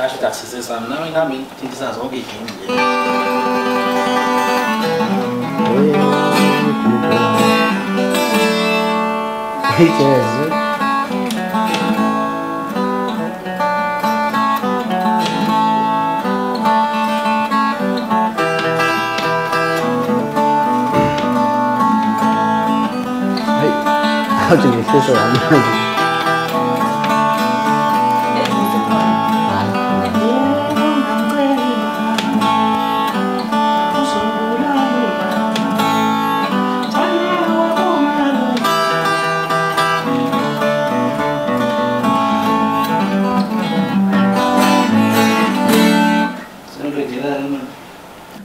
Kasho tathise sami nawe nami ngithintisa zonke izinto le. Hey, how do you feel so amazing?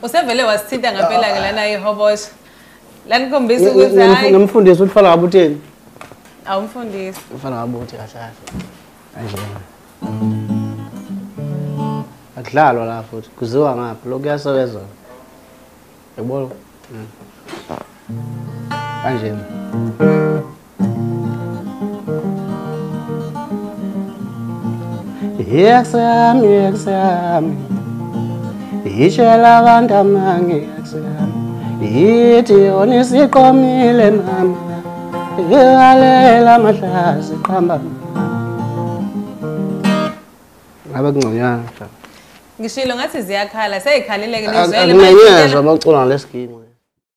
Usevele wasithinta ngempela ke lana ihobosha. Lani kombisa ukuthi hayi ngimfundisi utfala ngabutheni. Awumfundisi. Ufana ngabuthi kahle. Kanje. Akudlalwa la futhi kuziwa ngapha lokho kuyasebenza. Yabona? Kanje. Yesami. Ishela abantu amangi yakusami. Yithi onisiqomile mama. Yalela amahlazi qhamba. Ngabe kungconywana. Ngishilo ngathi ziyakhala seyikhalile ke nizwele manje. Ngiyezwa bacula ngesigini.